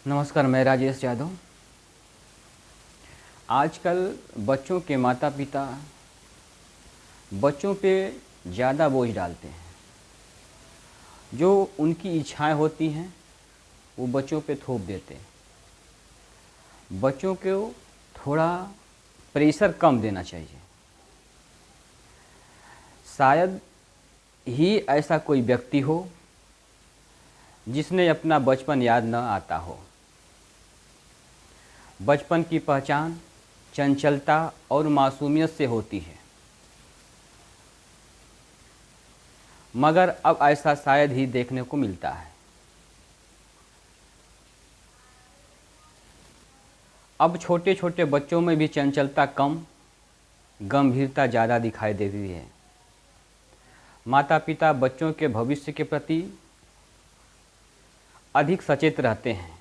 नमस्कार, मैं राजेश यादव। आजकल बच्चों के माता पिता बच्चों पे ज़्यादा बोझ डालते हैं। जो उनकी इच्छाएं होती हैं वो बच्चों पे थोप देते हैं। बच्चों को थोड़ा प्रेशर कम देना चाहिए। शायद ही ऐसा कोई व्यक्ति हो जिसने अपना बचपन याद न आता हो। बचपन की पहचान चंचलता और मासूमियत से होती है, मगर अब ऐसा शायद ही देखने को मिलता है। अब छोटे छोटे बच्चों में भी चंचलता कम, गंभीरता ज़्यादा दिखाई देती है। माता पिता बच्चों के भविष्य के प्रति अधिक सचेत रहते हैं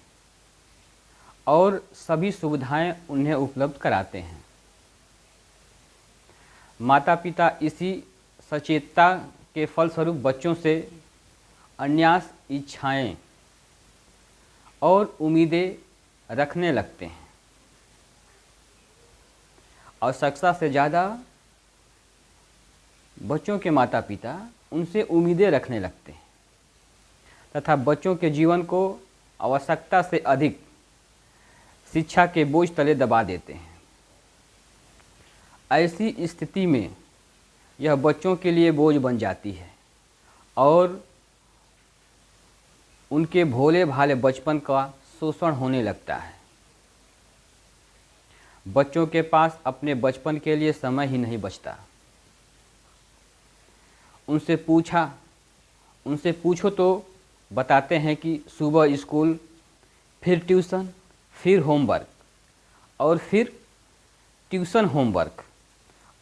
और सभी सुविधाएं उन्हें उपलब्ध कराते हैं। माता पिता इसी सचेतता के फलस्वरूप बच्चों से अन्यास इच्छाएं और उम्मीदें रखने लगते हैं। आवश्यकता से ज़्यादा बच्चों के माता पिता उनसे उम्मीदें रखने लगते हैं तथा बच्चों के जीवन को आवश्यकता से अधिक शिक्षा के बोझ तले दबा देते हैं। ऐसी स्थिति में यह बच्चों के लिए बोझ बन जाती है और उनके भोले भाले बचपन का शोषण होने लगता है। बच्चों के पास अपने बचपन के लिए समय ही नहीं बचता। उनसे पूछो तो बताते हैं कि सुबह स्कूल, फिर ट्यूशन, फिर होमवर्क और फिर ट्यूशन होमवर्क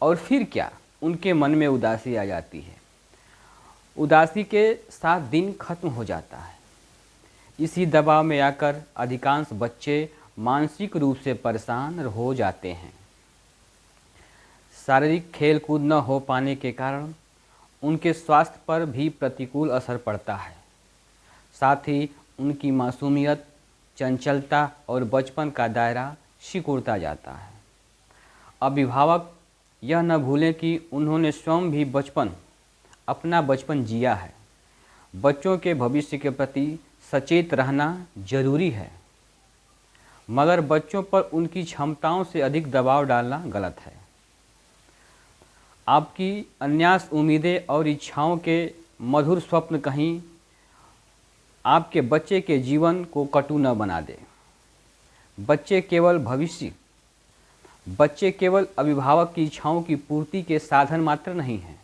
और फिर क्या। उनके मन में उदासी आ जाती है। उदासी के साथ दिन खत्म हो जाता है। इसी दबाव में आकर अधिकांश बच्चे मानसिक रूप से परेशान हो जाते हैं। शारीरिक खेल कूद न हो पाने के कारण उनके स्वास्थ्य पर भी प्रतिकूल असर पड़ता है। साथ ही उनकी मासूमियत, चंचलता और बचपन का दायरा सिकुड़ता जाता है। अभिभावक यह न भूलें कि उन्होंने स्वयं भी अपना बचपन जिया है। बच्चों के भविष्य के प्रति सचेत रहना जरूरी है, मगर बच्चों पर उनकी क्षमताओं से अधिक दबाव डालना गलत है। आपकी अन्यास उम्मीदें और इच्छाओं के मधुर स्वप्न कहीं आपके बच्चे के जीवन को कटु न बना दे। बच्चे केवल अभिभावक की इच्छाओं की पूर्ति के साधन मात्र नहीं हैं।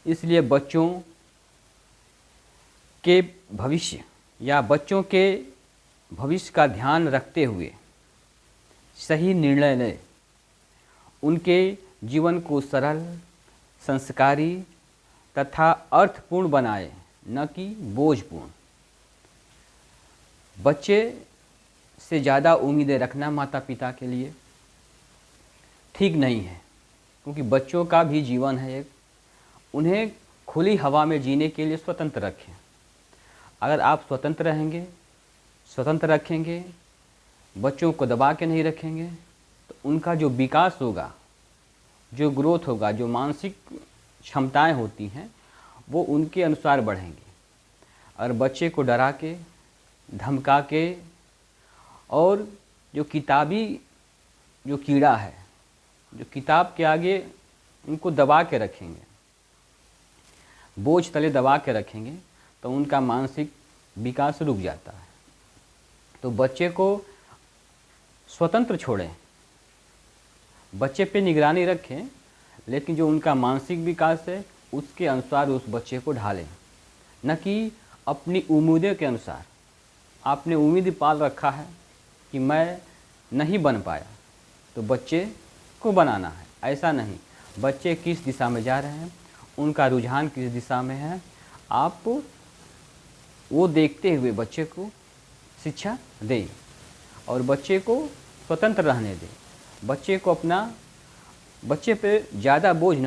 इसलिए बच्चों के भविष्य का ध्यान रखते हुए सही निर्णय लें। उनके जीवन को सरल, संस्कारी तथा अर्थपूर्ण बनाएं, न कि बोझपूर्ण। बच्चे से ज़्यादा उम्मीदें रखना माता पिता के लिए ठीक नहीं है, क्योंकि बच्चों का भी जीवन है एक। उन्हें खुली हवा में जीने के लिए स्वतंत्र रखें। अगर आप स्वतंत्र रखेंगे, बच्चों को दबा के नहीं रखेंगे, तो उनका जो विकास होगा, जो ग्रोथ होगा, जो मानसिक क्षमताएं होती हैं, वो उनके अनुसार बढ़ेंगी। अगर बच्चे को डरा के, धमका के और जो कीड़ा है, जो किताब के आगे उनको दबा के रखेंगे, बोझ तले दबा के रखेंगे, तो उनका मानसिक विकास रुक जाता है। तो बच्चे को स्वतंत्र छोड़ें, बच्चे पे निगरानी रखें, लेकिन जो उनका मानसिक विकास है उसके अनुसार उस बच्चे को ढालें, न कि अपनी उम्मीदों के अनुसार। आपने उम्मीद पाल रखा है कि मैं नहीं बन पाया, तो बच्चे को बनाना है। ऐसा नहीं, बच्चे किस दिशा में जा रहे हैं, उनका रुझान किस दिशा में है, आप वो देखते हुए बच्चे को शिक्षा दें और बच्चे को स्वतंत्र रहने दें। बच्चे पे ज़्यादा बोझ न